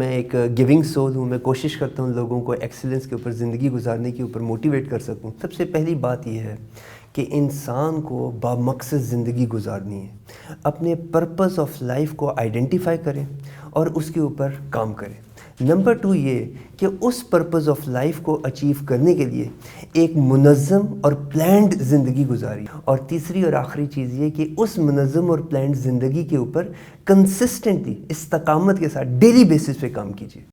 میں ایک giving civil ہوں. میں کوشش کرتا ہوں لوگوں کو ایکسیلنس کے اوپر زندگی گزارنے کے اوپر موٹیویٹ کر سکوں. سب سے پہلی بات یہ ہے کہ انسان کو بامقصد زندگی گزارنی ہے. اپنے پرپز آف لائف کو آئیڈینٹیفائی کریں اور اس کے اوپر کام کریں. نمبر 2 یہ کہ اس پرپز آف لائف کو اچیو کرنے کے لیے ایک منظم اور پلانڈ زندگی گزاری. اور تیسری اور آخری چیز یہ کہ اس منظم اور پلانڈ زندگی کے اوپر کنسسٹنٹلی استقامت کے ساتھ ڈیلی بیسس پہ کام کیجیے.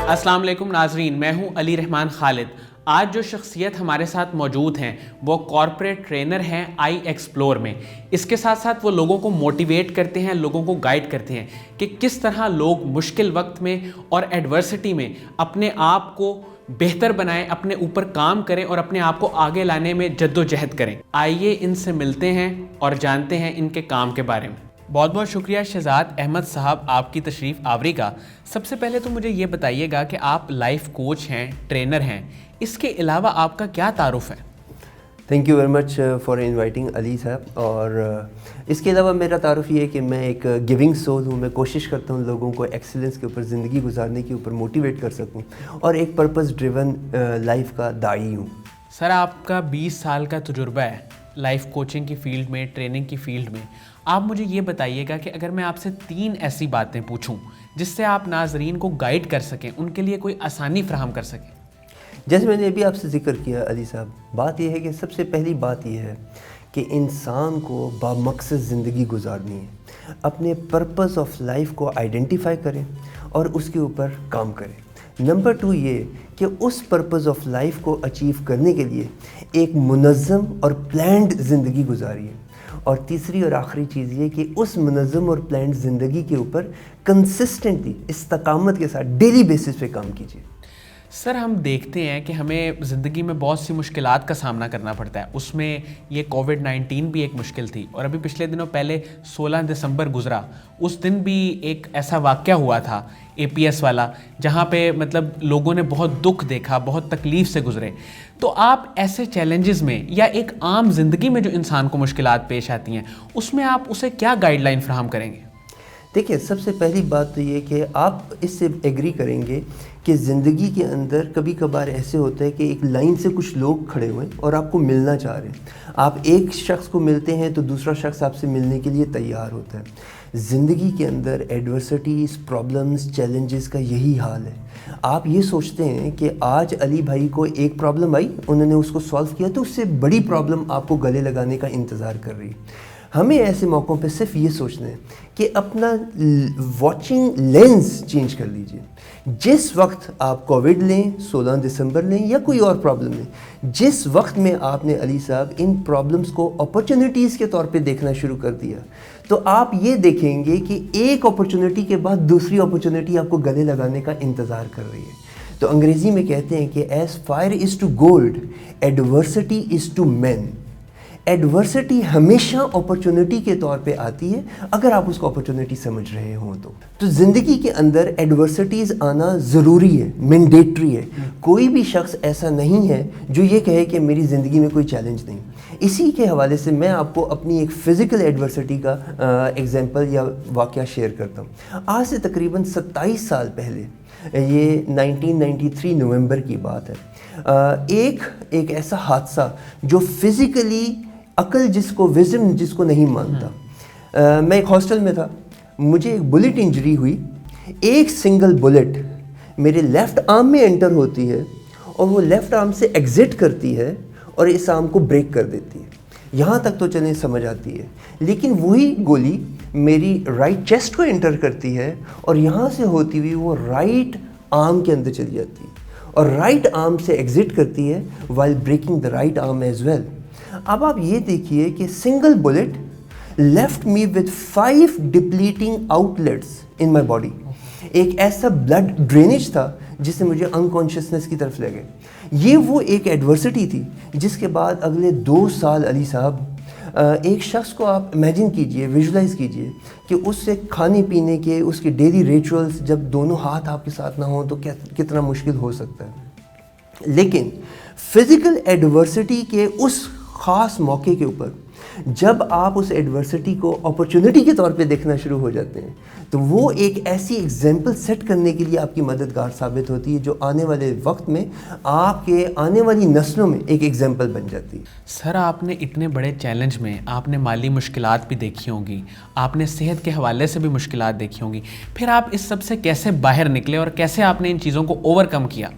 السلام علیکم ناظرین، میں ہوں علی رحمان خالد. آج جو شخصیت ہمارے ساتھ موجود ہیں وہ کارپوریٹ ٹرینر ہیں آئی ایکسپلور میں. اس کے ساتھ ساتھ وہ لوگوں کو موٹیویٹ کرتے ہیں، لوگوں کو گائیڈ کرتے ہیں کہ کس طرح لوگ مشکل وقت میں اور ایڈورسٹی میں اپنے آپ کو بہتر بنائیں، اپنے اوپر کام کریں اور اپنے آپ کو آگے لانے میں جد و جہد کریں. آئیے ان سے ملتے ہیں اور جانتے ہیں ان کے کام کے بارے میں. بہت بہت شکریہ شہزاد احمد صاحب آپ کی تشریف آوری کا. سب سے پہلے تو مجھے یہ بتائیے گا کہ آپ لائف کوچ ہیں، ٹرینر ہیں، اس کے علاوہ آپ کا کیا تعارف ہے؟ Thank you very much for inviting Ali صاحب. اور اس کے علاوہ میرا تعارف یہ ہے کہ میں ایک گیونگ سول ہوں. میں کوشش کرتا ہوں لوگوں کو ایکسیلنس کے اوپر زندگی گزارنے کے اوپر موٹیویٹ کر سکوں اور ایک پرپز ڈریون لائف کا داعی ہوں. سر آپ کا 20 سال کا تجربہ ہے لائف کوچنگ کی فیلڈ میں، ٹریننگ کی فیلڈ میں. آپ مجھے یہ بتائیے گا کہ اگر میں آپ سے 3 ایسی باتیں پوچھوں جس سے آپ ناظرین کو گائیڈ کر سکیں، ان کے لیے کوئی آسانی فراہم کر سکیں. جیسے میں نے ابھی آپ سے ذکر کیا علی صاحب، بات یہ ہے کہ سب سے پہلی بات یہ ہے کہ انسان کو بامقصد زندگی گزارنی ہے. اپنے پرپز آف لائف کو آئیڈینٹیفائی کریں اور اس کے اوپر کام کریں. نمبر 2 یہ کہ اس پرپز آف لائف کو اچیو کرنے کے لیے ایک منظم اور پلانڈ زندگی گزاری ہے. اور تیسری اور آخری چیز یہ کہ اس منظم اور پلانڈ زندگی کے اوپر کنسسٹنٹلی استقامت کے ساتھ ڈیلی بیسس پہ کام کیجیے. سر ہم دیکھتے ہیں کہ ہمیں زندگی میں بہت سی مشکلات کا سامنا کرنا پڑتا ہے. اس میں یہ کووڈ-19 بھی ایک مشکل تھی. اور ابھی پچھلے دنوں پہلے 16 دسمبر گزرا، اس دن بھی ایک ایسا واقعہ ہوا تھا APS والا، جہاں پہ لوگوں نے بہت دکھ دیکھا، بہت تکلیف سے گزرے. تو آپ ایسے چیلنجز میں یا ایک عام زندگی میں جو انسان کو مشکلات پیش آتی ہیں، اس میں آپ اسے کیا گائیڈ لائن فراہم کریں گے؟ دیکھیں، سب سے پہلی بات تو یہ کہ آپ اس سے ایگری کریں گے کہ زندگی کے اندر کبھی کبھار ایسے ہوتا ہے کہ ایک لائن سے کچھ لوگ کھڑے ہوئے ہیں اور آپ کو ملنا چاہ رہے ہیں. آپ ایک شخص کو ملتے ہیں تو دوسرا شخص آپ سے ملنے کے لیے تیار ہوتا ہے. زندگی کے اندر ایڈورسٹیز، پرابلمز، چیلنجز کا یہی حال ہے. آپ یہ سوچتے ہیں کہ آج علی بھائی کو ایک پرابلم آئی، انہوں نے اس کو سالو کیا، تو اس سے بڑی پرابلم آپ کو گلے لگانے کا انتظار کر رہی ہے. ہمیں ایسے موقعوں پہ صرف یہ سوچنا ہے کہ اپنا واچنگ لینز چینج کر لیجئے. جس وقت آپ کووڈ لیں، 16 دسمبر لیں یا کوئی اور پرابلم لیں، جس وقت میں آپ نے علی صاحب ان پرابلمز کو اپرچونیٹیز کے طور پہ دیکھنا شروع کر دیا، تو آپ یہ دیکھیں گے کہ ایک اپرچونیٹی کے بعد دوسری اپرچونیٹی آپ کو گلے لگانے کا انتظار کر رہی ہے. تو انگریزی میں کہتے ہیں کہ as fire is to gold, adversity is to man. Adversity ہمیشہ اپرچونٹی کے طور پہ آتی ہے اگر آپ اس کو اپرچونٹی سمجھ رہے ہوں تو زندگی کے اندر ایڈورسٹیز آنا ضروری ہے، مینڈیٹری ہے. کوئی بھی شخص ایسا نہیں ہے جو یہ کہے کہ میری زندگی میں کوئی چیلنج نہیں. اسی کے حوالے سے میں آپ کو اپنی ایک فزیکل ایڈورسٹی کا ایگزامپل یا واقعہ شیئر کرتا ہوں. آج سے تقریباً 27 سال پہلے، یہ 1993 نومبر کی بات ہے، ایک ایسا حادثہ جو فزیکلی عقل جس کو، وزم جس کو نہیں مانتا. میں ایک ہاسٹل میں تھا، مجھے ایک بلٹ انجری ہوئی. ایک سنگل بلٹ میرے لیفٹ آرم میں انٹر ہوتی ہے اور وہ لیفٹ آرم سے ایگزٹ کرتی ہے اور اس آرم کو بریک کر دیتی ہے. یہاں تک تو چلیں سمجھ آتی ہے، لیکن وہی گولی میری رائٹ چیسٹ کو انٹر کرتی ہے اور یہاں سے ہوتی ہوئی وہ رائٹ آرم کے اندر چلی جاتی ہے اور رائٹ آرم سے ایگزٹ کرتی ہے while breaking the right arm as well. اب آپ یہ دیکھیے کہ single bullet left me with 5 depleting outlets in my body. ایک ایسا بلڈ ڈرینیج تھا جس سے مجھے انکانشیسنس کی طرف لے گئے. یہ وہ ایک ایڈورسٹی تھی جس کے بعد اگلے 2 سال علی صاحب ایک شخص کو آپ امیجن کیجئے, ویژولائز کیجئے کہ اس سے کھانے پینے کے, اس کے ڈیلی ریچولز جب دونوں ہاتھ آپ کے ساتھ نہ ہوں تو کتنا مشکل ہو سکتا ہے. لیکن فزیکل ایڈورسٹی کے اس خاص موقع کے اوپر جب آپ اس ایڈورسٹی کو اپرچونٹی کے طور پہ دیکھنا شروع ہو جاتے ہیں تو وہ ایک ایسی ایگزامپل سیٹ کرنے کے لیے آپ کی مددگار ثابت ہوتی ہے جو آنے والے وقت میں آپ کے آنے والی نسلوں میں ایک ایگزامپل بن جاتی ہے. سر آپ نے اتنے بڑے چیلنج میں آپ نے مالی مشکلات بھی دیکھی ہوں گی, آپ نے صحت کے حوالے سے بھی مشکلات دیکھی ہوں گی, پھر آپ اس سب سے کیسے باہر نکلے اور کیسے آپ نے ان چیزوں کو اوور کم کیا؟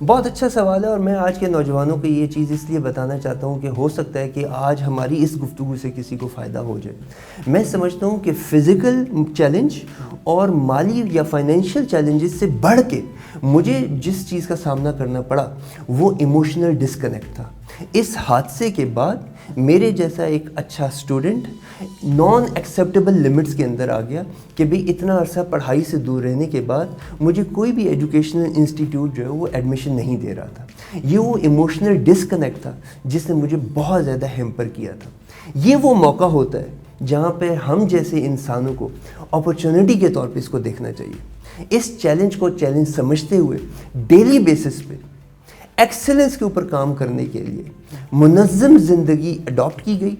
بہت اچھا سوال ہے, اور میں آج کے نوجوانوں کو یہ چیز اس لیے بتانا چاہتا ہوں کہ ہو سکتا ہے کہ آج ہماری اس گفتگو سے کسی کو فائدہ ہو جائے. میں سمجھتا ہوں کہ فزیکل چیلنج اور مالی یا فائنینشیل چیلنجز سے بڑھ کے مجھے جس چیز کا سامنا کرنا پڑا وہ ایموشنل ڈسکنیکٹ تھا. اس حادثے کے بعد میرے جیسا ایک اچھا اسٹوڈنٹ نان ایکسیپٹیبل لمٹس کے اندر آ گیا کہ بھئی اتنا عرصہ پڑھائی سے دور رہنے کے بعد مجھے کوئی بھی ایجوکیشنل انسٹیٹیوٹ جو ہے وہ ایڈمیشن نہیں دے رہا تھا. یہ وہ ایموشنل ڈسکنیکٹ تھا جس نے مجھے بہت زیادہ ہیمپر کیا تھا. یہ وہ موقع ہوتا ہے جہاں پہ ہم جیسے انسانوں کو اپرچونٹی کے طور پہ اس کو دیکھنا چاہیے. اس چیلنج کو چیلنج سمجھتے ہوئے ڈیلی بیسس پہ ایکسلنس کے اوپر کام کرنے کے لیے منظم زندگی اڈاپٹ کی گئی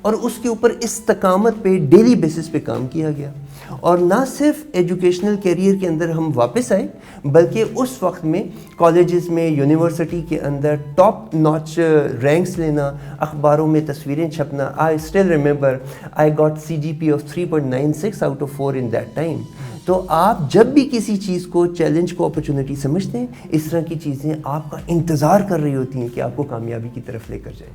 اور اس کے اوپر استقامت پہ ڈیلی بیسس پہ کام کیا گیا. اور نہ صرف ایجوکیشنل کیریئر کے اندر ہم واپس آئے بلکہ اس وقت میں کالجز میں, یونیورسٹی کے اندر ٹاپ ناچ رینکس لینا, اخباروں میں تصویریں چھپنا. I still remember I got CGP of 3.96 out of 4 in that time. تو آپ جب بھی کسی چیز کو, چیلنج کو اپرچونٹی سمجھتے ہیں, اس طرح کی چیزیں آپ کا انتظار کر رہی ہوتی ہیں کہ آپ کو کامیابی کی طرف لے کر جائیں.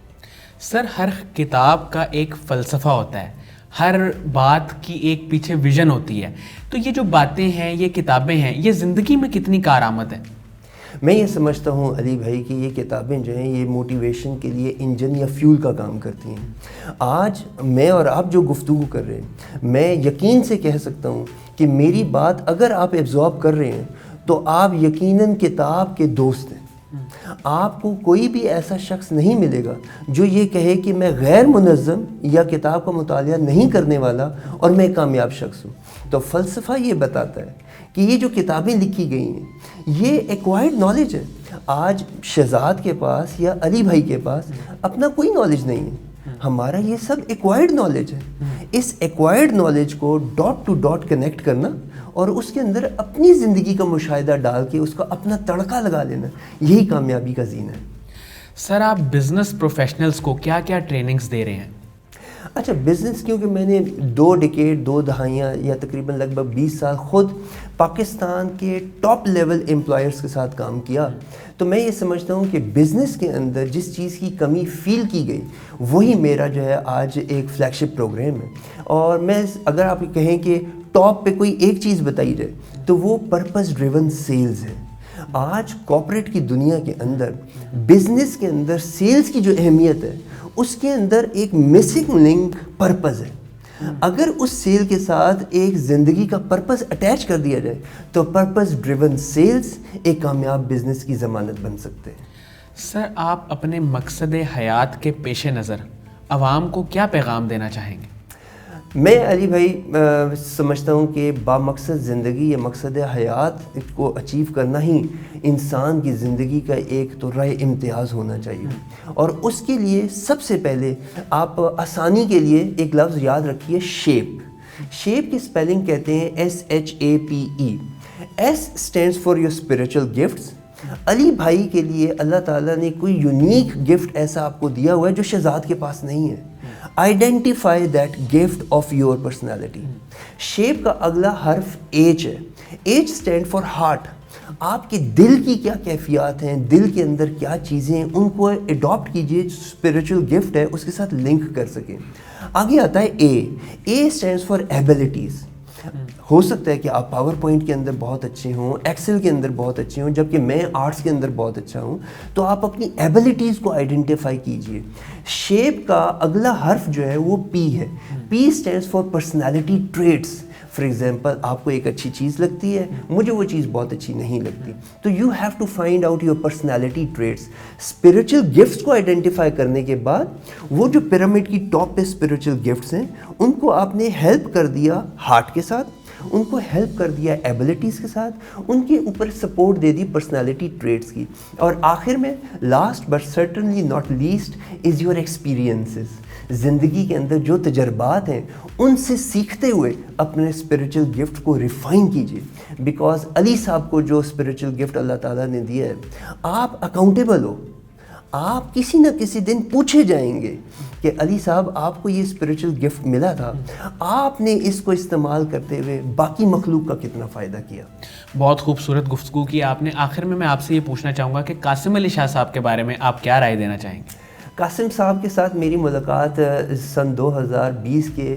سر ہر کتاب کا ایک فلسفہ ہوتا ہے, ہر بات کی ایک پیچھے ویژن ہوتی ہے. تو یہ جو باتیں ہیں, یہ کتابیں ہیں, یہ زندگی میں کتنی کارآمد ہیں؟ میں یہ سمجھتا ہوں علی بھائی کہ یہ کتابیں جو ہیں یہ موٹیویشن کے لیے انجن یا فیول کا کام کرتی ہیں. آج میں اور آپ جو گفتگو کر رہے ہیں, میں یقین سے کہہ سکتا ہوں کہ میری بات اگر آپ ایبزارب کر رہے ہیں تو آپ یقیناً کتاب کے دوست ہیں. آپ کو کوئی بھی ایسا شخص نہیں ملے گا جو یہ کہے کہ میں غیر منظم یا کتاب کا مطالعہ نہیں کرنے والا اور میں ایک کامیاب شخص ہوں. تو فلسفہ یہ بتاتا ہے کہ یہ جو کتابیں لکھی گئی ہیں یہ ایکوائرڈ نالج ہے. آج شہزاد کے پاس یا علی بھائی کے پاس اپنا کوئی نالج نہیں ہے, ہمارا یہ سب ایکوائرڈ نالج ہے. اس ایکوائرڈ نالج کو ڈاٹ ٹو ڈاٹ کنیکٹ کرنا اور اس کے اندر اپنی زندگی کا مشاہدہ ڈال کے اس کا اپنا تڑکا لگا لینا, یہی کامیابی کا زینہ ہے. سر آپ بزنس پروفیشنلز کو کیا کیا ٹریننگز دے رہے ہیں؟ اچھا, بزنس کیونکہ میں نے 2 ڈیکیڈ 2 دہائیاں یا تقریباً لگ بھگ 20 سال خود پاکستان کے ٹاپ لیول امپلائرز کے ساتھ کام کیا, تو میں یہ سمجھتا ہوں کہ بزنس کے اندر جس چیز کی کمی فیل کی گئی وہی میرا جو ہے آج ایک فلیگ شپ پروگرام ہے. اور میں اگر آپ کہیں کہ ٹاپ پہ کوئی ایک چیز بتائی جائے تو وہ پرپز ڈریون سیلز ہے. آج کارپوریٹ کی دنیا کے اندر بزنس کے اندر سیلز کی جو اہمیت ہے اس کے اندر ایک مسنگ لنک پرپز ہے. اگر اس سیل کے ساتھ ایک زندگی کا پرپز اٹیچ کر دیا جائے تو پرپز ڈریون سیلز ایک کامیاب بزنس کی ضمانت بن سکتے ہیں. سر آپ اپنے مقصد حیات کے پیش نظر عوام کو کیا پیغام دینا چاہیں گے؟ میں علی بھائی سمجھتا ہوں کہ بامقصد زندگی یا مقصد حیات کو اچیو کرنا ہی انسان کی زندگی کا ایک تو رائے امتیاز ہونا چاہیے. اور اس کے لیے سب سے پہلے آپ آسانی کے لیے ایک لفظ یاد رکھیے, شیپ. شیپ کی اسپیلنگ کہتے ہیں SHAPE. S stands for your spiritual gifts. Ali بھائی کے لیے اللہ تعالیٰ نے کوئی یونیک گفٹ ایسا آپ کو دیا ہوا ہے جو شہزاد کے پاس نہیں ہے. Identify that gift of your personality. Shape کا اگلا حرف H ہے. H stand for heart. آپ کے دل کی کیا کیفیات ہیں, دل کے اندر کیا چیزیں ہیں, ان کو اڈاپٹ کیجئے, جو اسپریچول گفٹ ہے اس کے ساتھ لنک کر سکیں. آگے آتا ہے A. A stands for abilities. ہو سکتا ہے کہ آپ پاور پوائنٹ کے اندر بہت اچھے ہوں, ایکسل کے اندر بہت اچھے ہوں, جبکہ میں آرٹس کے اندر بہت اچھا ہوں, تو آپ اپنی ایبلٹیز کو آئیڈینٹیفائی کیجئے. شیپ کا اگلا حرف جو ہے وہ P ہے. P stands for personality traits. For example آپ کو ایک اچھی چیز لگتی ہے, مجھے وہ چیز بہت اچھی نہیں لگتی, تو you have to find out your personality traits. Spiritual gifts کو آئیڈینٹیفائی کرنے کے بعد وہ جو پیرامڈ کی ٹاپ پہ اسپریچل گفٹس ہیں ان کو آپ نے ہیلپ کر دیا ہارٹ کے ساتھ, ان کو ہیلپ کر دیا ایبلٹیز کے ساتھ, ان کے اوپر support they the personality traits کی, اور آخر میں last but certainly not least is your experiences. زندگی کے اندر جو تجربات ہیں ان سے سیکھتے ہوئے اپنے اسپریچل گفٹ کو ریفائن کیجیے, بیکاز علی صاحب کو جو اسپریچل گفٹ اللہ تعالیٰ نے دیا ہے, آپ اکاؤنٹیبل ہو, آپ کسی نہ کسی دن پوچھے جائیں گے کہ علی صاحب آپ کو یہ اسپریچل گفٹ ملا تھا, آپ نے اس کو استعمال کرتے ہوئے باقی مخلوق کا کتنا فائدہ کیا. بہت خوبصورت گفتگو کی آپ نے. آخر میں آپ سے یہ پوچھنا چاہوں گا کہ قاسم علی شاہ صاحب کے بارے میں آپ کیا رائے دینا چاہیں گے؟ قاسم صاحب کے ساتھ میری ملاقات سن 2020 کے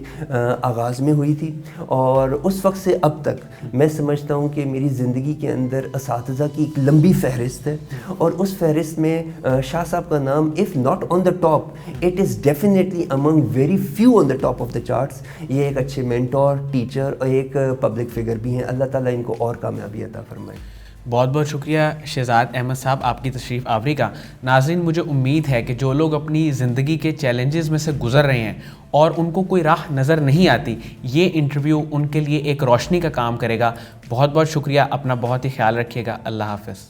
آغاز میں ہوئی تھی, اور اس وقت سے اب تک میں سمجھتا ہوں کہ میری زندگی کے اندر اساتذہ کی ایک لمبی فہرست ہے, اور اس فہرست میں شاہ صاحب کا نام if not on the top it is definitely Umang very few on the top of the charts. یہ ایک اچھے مینٹور, ٹیچر اور ایک پبلک فگر بھی ہیں. اللہ تعالیٰ ان کو اور کامیابی عطا فرمائے. بہت بہت شکریہ شہزاد احمد صاحب آپ کی تشریف آوری کا. ناظرین, مجھے امید ہے کہ جو لوگ اپنی زندگی کے چیلنجز میں سے گزر رہے ہیں اور ان کو کوئی راہ نظر نہیں آتی, یہ انٹرویو ان کے لیے ایک روشنی کا کام کرے گا. بہت بہت شکریہ, اپنا بہت ہی خیال رکھیے گا. اللہ حافظ.